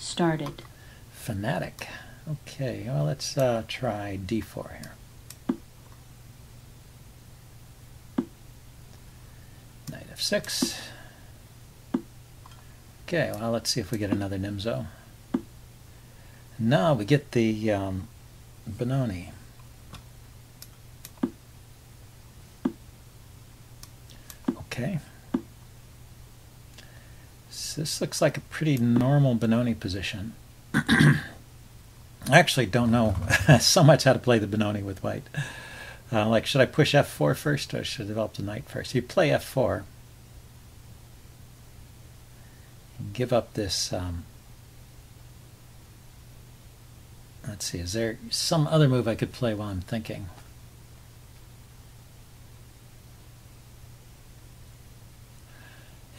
started. Fanatic. Okay, well, let's try d4 here. Knight f6. Okay, well, let's see if we get another Nimzo. Now we get the Benoni. Okay. So this looks like a pretty normal Benoni position. I actually don't know so much how to play the Benoni with white. Like, should I push f4 first, or should I develop the knight first? You play f4. Give up this... let's see, is there some other move I could play while I'm thinking?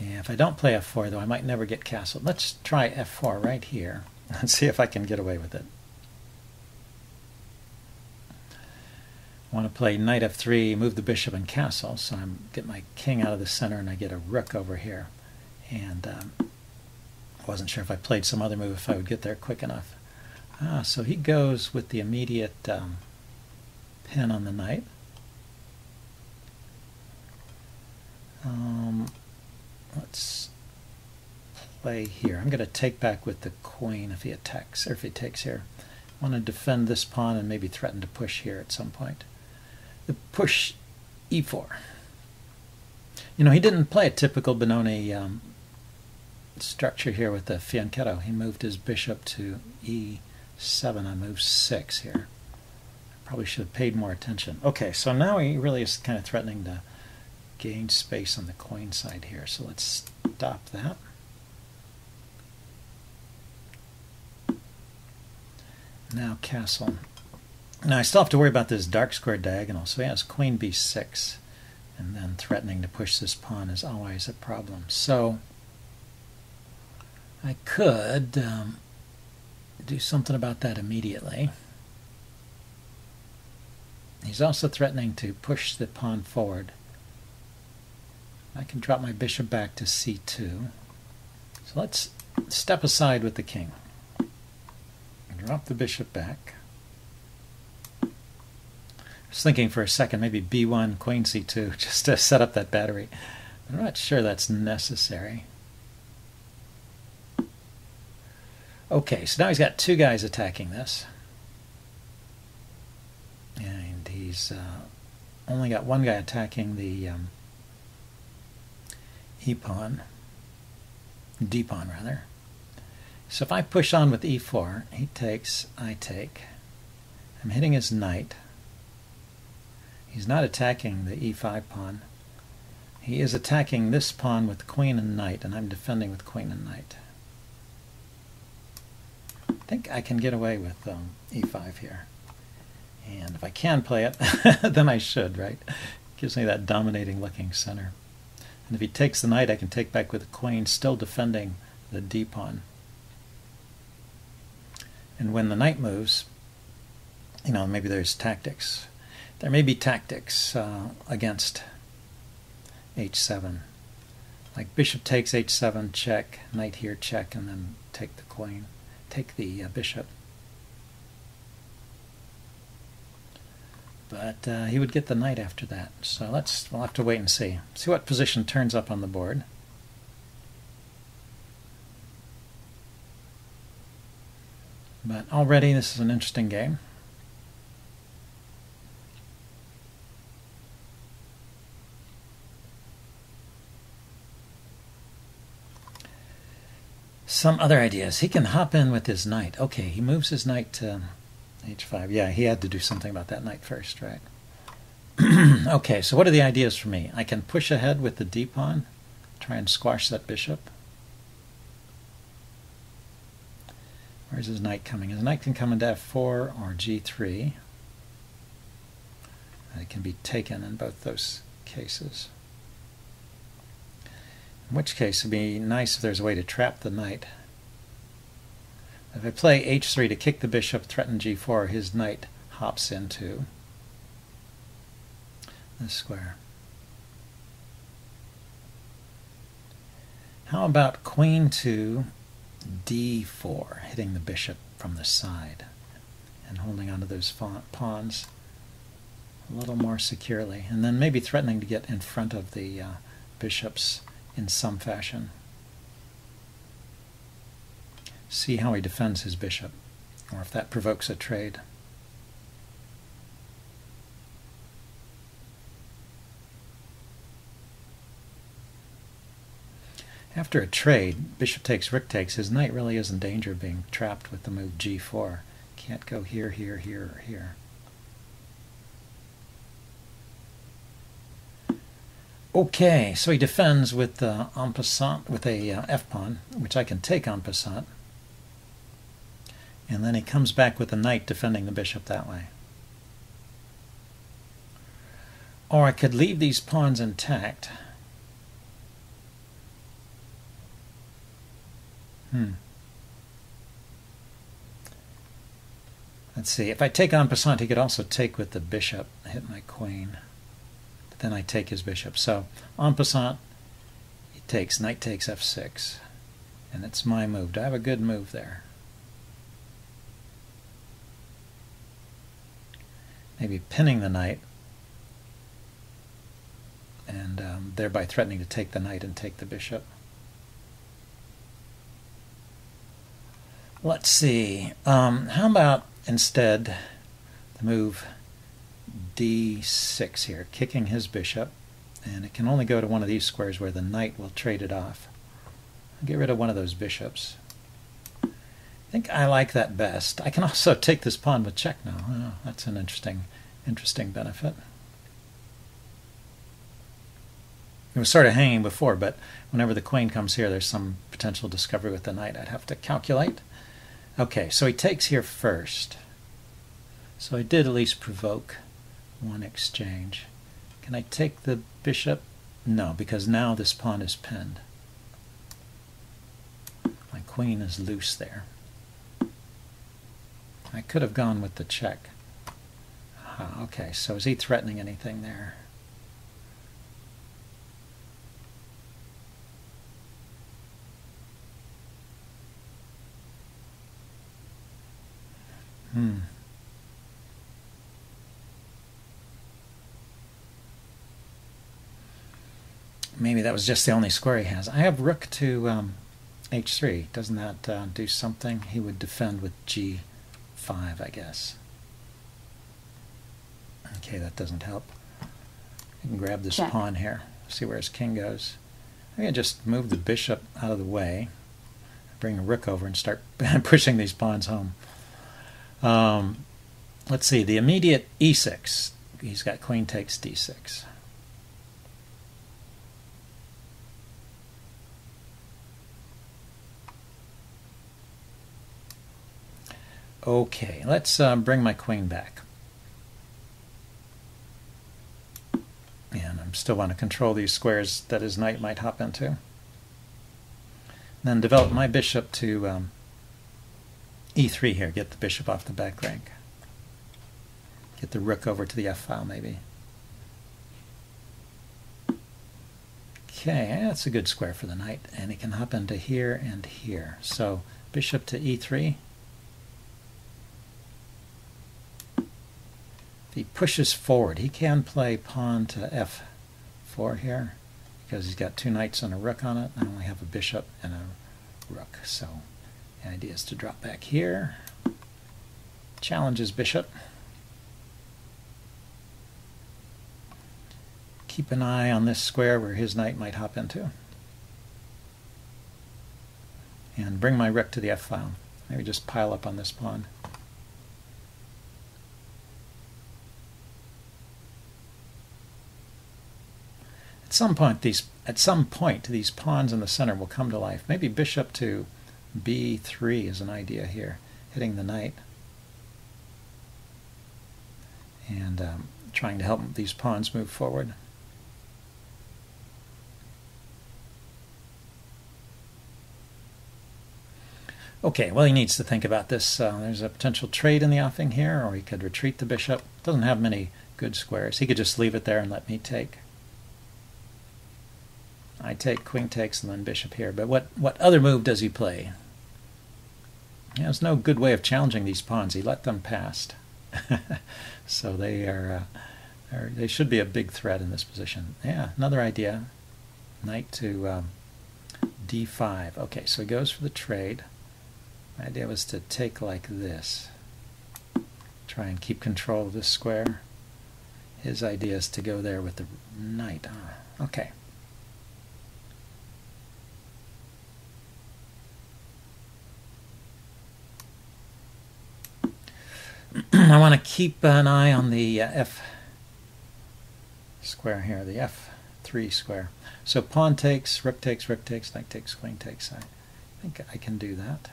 Yeah, if I don't play f4, though, I might never get castled. Let's try f4 right here and see if I can get away with it. I want to play knight f3, move the bishop and castle, so I get my king out of the center and I get a rook over here. And I wasn't sure if I played some other move if I would get there quick enough. So he goes with the immediate pin on the knight. Let's play here. I'm going to take back with the queen if he attacks, or if he takes here. I want to defend this pawn and maybe threaten to push here at some point. The push e4. You know, he didn't play a typical Benoni structure here with the fianchetto. He moved his bishop to e7 on move 6 here. I probably should have paid more attention. Okay, so now he really is kind of threatening to gain space on the queen side here. So let's stop that. Now castle. Now I still have to worry about this dark square diagonal. So he has queen b6, and then threatening to push this pawn is always a problem. So I could do something about that immediately. He's also threatening to push the pawn forward. I can drop my bishop back to c2. So let's step aside with the king. Drop the bishop back. I was thinking for a second maybe b1, queen c2, just to set up that battery. I'm not sure that's necessary. Okay, so now he's got two guys attacking this. And he's only got one guy attacking the e-pawn, d-pawn rather. So if I push on with e4, he takes, I take. I'm hitting his knight. He's not attacking the e5 pawn. He is attacking this pawn with queen and knight, and I'm defending with queen and knight. I think I can get away with e5 here. And if I can play it, then I should, right? Gives me that dominating looking center. And if he takes the knight, I can take back with the queen, still defending the d-pawn. And when the knight moves, you know, maybe there's tactics. There may be tactics against h7. Like bishop takes h7, check, knight here, check, and then take the queen, take the bishop. But he would get the knight after that. So we'll have to wait and see. See what position turns up on the board. But already this is an interesting game. Some other ideas. He can hop in with his knight. Okay, he moves his knight to h5. Yeah, he had to do something about that knight first, right? Okay, so what are the ideas for me? I can push ahead with the d-pawn, try and squash that bishop. Where's his knight coming? His knight can come into f4 or g3. It can be taken in both those cases. In which case it would be nice if there's a way to trap the knight. If I play h3 to kick the bishop, threaten g4, his knight hops into this square. How about queen to d4, hitting the bishop from the side and holding onto those pawns a little more securely, and then maybe threatening to get in front of the bishops in some fashion. See how he defends his bishop, or if that provokes a trade. After a trade, bishop takes, rook takes, his knight really is in danger of being trapped with the move g4. Can't go here, here, here, or here. Okay, so he defends with en passant, with a f-pawn, which I can take en passant. And then he comes back with a knight defending the bishop that way. Or I could leave these pawns intact. Let's see, if I take en passant, he could also take with the bishop, hit my queen. But then I take his bishop. So en passant, he takes, knight takes f6. And it's my move. Do I have a good move there? Maybe pinning the knight, and thereby threatening to take the knight and take the bishop. Let's see. How about instead the move d6 here, kicking his bishop, and it can only go to one of these squares where the knight will trade it off. I'll get rid of one of those bishops. I think I like that best. I can also take this pawn with check now. Oh, that's an interesting benefit. It was sort of hanging before, but whenever the queen comes here, there's some potential discovery with the knight I'd have to calculate. Okay, so he takes here first. So I did at least provoke one exchange. Can I take the bishop? No, because now this pawn is pinned. My queen is loose there. I could have gone with the check. Okay, so is he threatening anything there? Maybe that was just the only square he has. I have rook to h3. Doesn't that do something? He would defend with g5, I guess. Okay, that doesn't help. I can grab this pawn here, see where his king goes. I can just move the bishop out of the way, bring a rook over and start pushing these pawns home. Let's see, the immediate e6. He's got queen takes d6. Okay, let's bring my queen back. And I still want to control these squares that his knight might hop into. And then develop my bishop to e3 here, get the bishop off the back rank. Get the rook over to the f-file maybe. Okay, that's a good square for the knight, and he can hop into here and here. So bishop to e3. If he pushes forward, he can play pawn to f4 here, because he's got two knights and a rook on it. I only have a bishop and a rook, so the idea is to drop back here, challenge his bishop, keep an eye on this square where his knight might hop into, and bring my rook to the f-file. Maybe just pile up on this pawn. At some point these pawns in the center will come to life. Maybe bishop to b3 is an idea here, hitting the knight and trying to help these pawns move forward. Okay, well, he needs to think about this. There's a potential trade in the offing here, or he could retreat the bishop. Doesn't have many good squares. He could just leave it there and let me take. I take, queen takes, and then bishop here. But what other move does he play? Yeah, there's no good way of challenging these pawns. He let them pass. So they should be a big threat in this position. Yeah, another idea. Knight to d5. Okay, so he goes for the trade. My idea was to take like this. Try and keep control of this square. His idea is to go there with the knight. Okay. I want to keep an eye on the F square here, the F3 square. So pawn takes, rook takes, knight takes, queen takes. I think I can do that.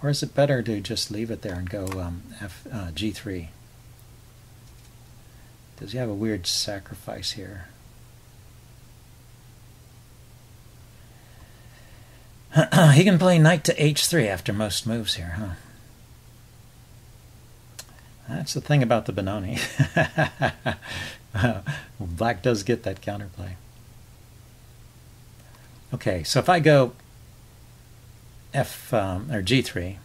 Or is it better to just leave it there and go G3? Does he have a weird sacrifice here? He can play knight to H3 after most moves here, huh? That's the thing about the Benoni. Black does get that counterplay. Okay, so if I go or G3,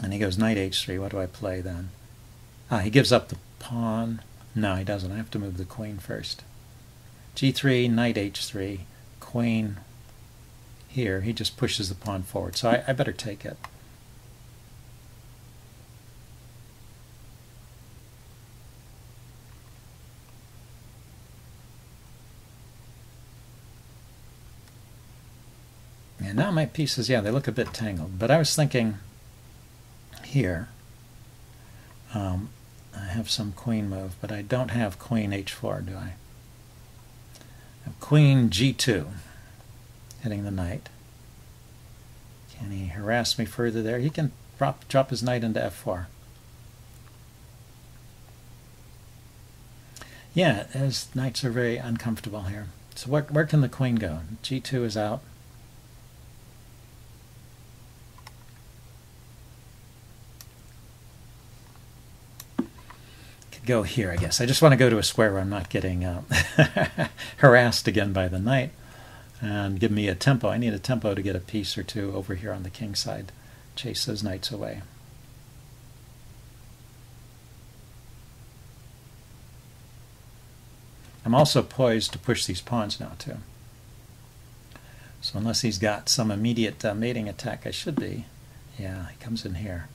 and he goes knight H3, what do I play then? He gives up the pawn. No, he doesn't. I have to move the queen first. G3, knight H3, queen here. He just pushes the pawn forward, so I better take it. And now my pieces, yeah, they look a bit tangled. But I was thinking here, I have some queen move, but I don't have queen H4, do I? I have queen G2, hitting the knight. Can he harass me further there? He can drop his knight into F4. Yeah, his knights are very uncomfortable here. So where can the queen go? G2 is out. Go here, I guess. I just want to go to a square where I'm not getting harassed again by the knight, and give me a tempo. I need a tempo to get a piece or two over here on the king side. Chase those knights away. I'm also poised to push these pawns now too. So unless he's got some immediate mating attack, I should be. Yeah, he comes in here.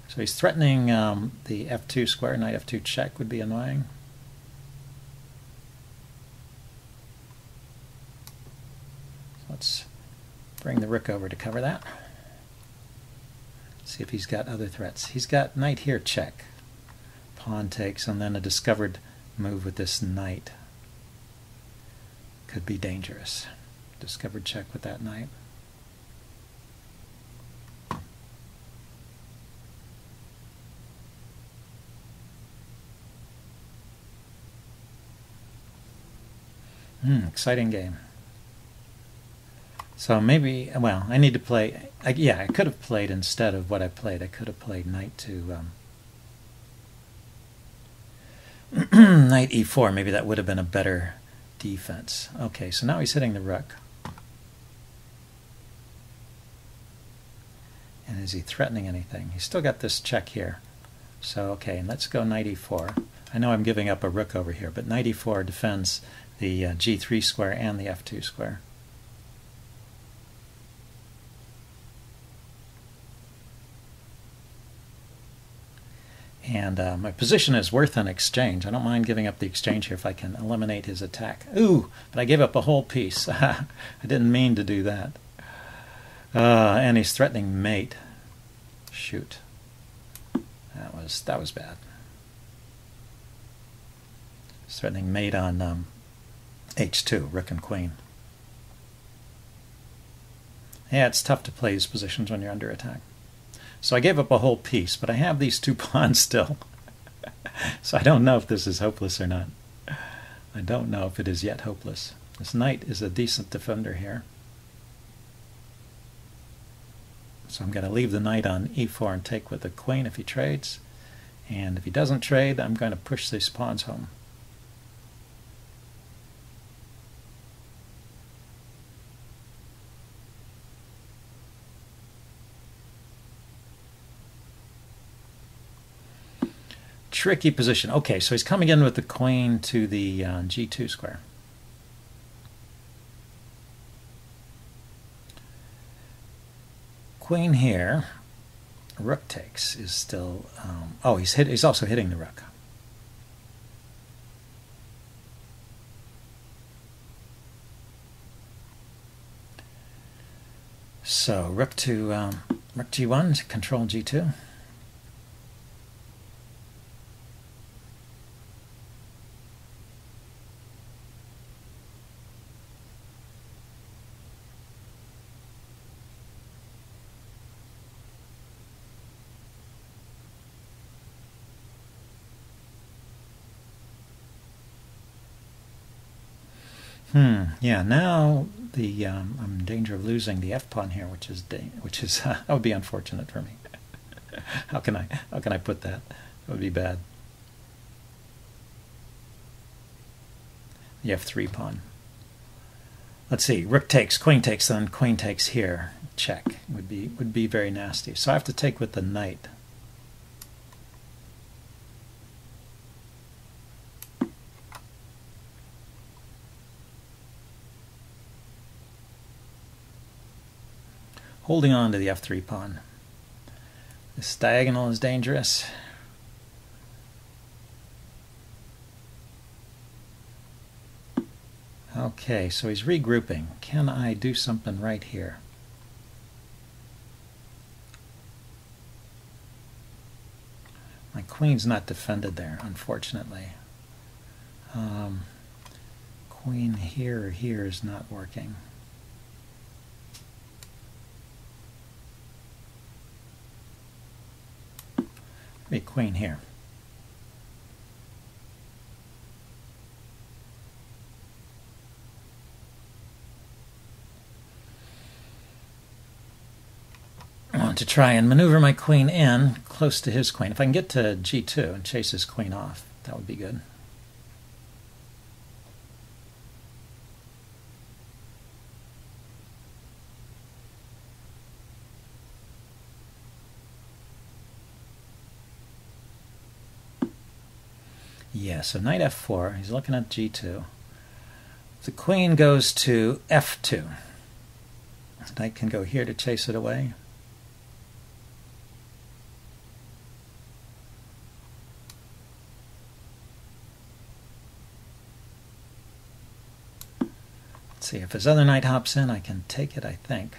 So he's threatening the F2 square. Knight F2 check would be annoying. So let's bring the rook over to cover that. See if he's got other threats. He's got knight here check. Pawn takes, and then a discovered move with this knight. Could be dangerous. Discovered check with that knight. Exciting game. So maybe, well, I need to play, yeah, I could have played instead of what I played. I could have played knight to knight E4. Maybe that would have been a better defense. Okay, so now he's hitting the rook. And is he threatening anything? He's still got this check here. So, okay, and let's go knight E4. I know I'm giving up a rook over here, but knight E4 defends the G3 square and the F2 square. And my position is worth an exchange. I don't mind giving up the exchange here if I can eliminate his attack. Ooh, but I gave up a whole piece. I didn't mean to do that. And he's threatening mate. Shoot. That was bad. He's threatening mate on H2, rook and queen. Yeah, it's tough to play these positions when you're under attack. So I gave up a whole piece, but I have these two pawns still. So I don't know if this is hopeless or not. I don't know if it is yet hopeless. This knight is a decent defender here. So I'm going to leave the knight on E4 and take with the queen if he trades. And if he doesn't trade, I'm going to push these pawns home. tricky position. Okay, so he's coming in with the queen to the g2 square. Queen here. Rook takes is still. Oh, he's also hitting the rook. So rook to rook g1 to control g2. Yeah, now the I'm in danger of losing the f pawn here, which is that would be unfortunate for me. How can I put that? That would be bad. The f3 pawn. Let's see. Rook takes, then queen takes here. Check would be very nasty. So I have to take with the knight. Holding on to the f3 pawn. This diagonal is dangerous. Okay, so he's regrouping. Can I do something right here? My queen's not defended there, unfortunately. Queen here or here is not working. Be queen here. I want to try and maneuver my queen in close to his queen. If I can get to g2 and chase his queen off, that would be good. Yeah, so knight f4, he's looking at g2. The queen goes to f2. The knight can go here to chase it away. Let's see, if his other knight hops in, I can take it, I think.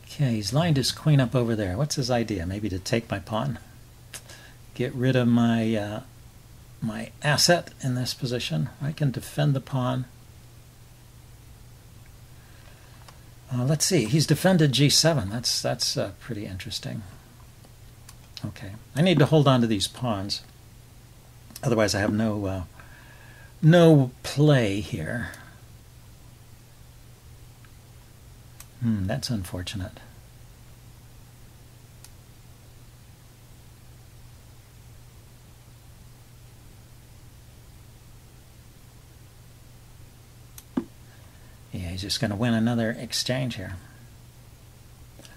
Okay, he's lined his queen up over there. What's his idea? Maybe to take my pawn? Get rid of my my asset in this position. I can defend the pawn. Let's see. He's defended g7. That's pretty interesting. Okay, I need to hold on to these pawns. Otherwise, I have no play here. That's unfortunate. Yeah, he's just going to win another exchange here.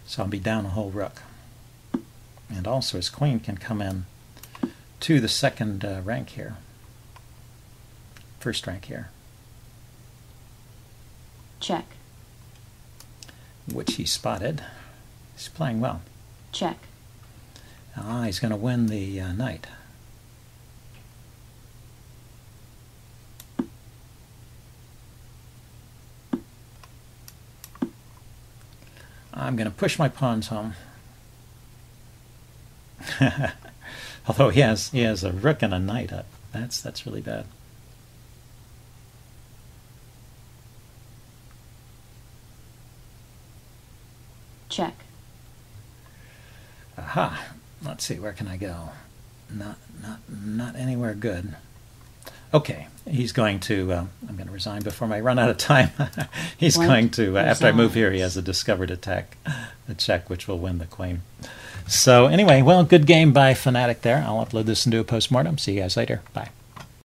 So I'll be down a whole rook. And also his queen can come in to the second rank here. First rank here. Check. Which he spotted. He's playing well. Check. He's going to win the knight. I'm going to push my pawns home. Although he has a rook and a knight up. That's really bad. Check. Aha. Let's see, where can I go? Not anywhere good. Okay, he's going to, I'm going to resign before I run out of time. He's going to, after I move here, he has a discovered attack, a check, which will win the queen. So anyway, well, good game by Fanatic there. I'll upload this and do a postmortem. See you guys later. Bye.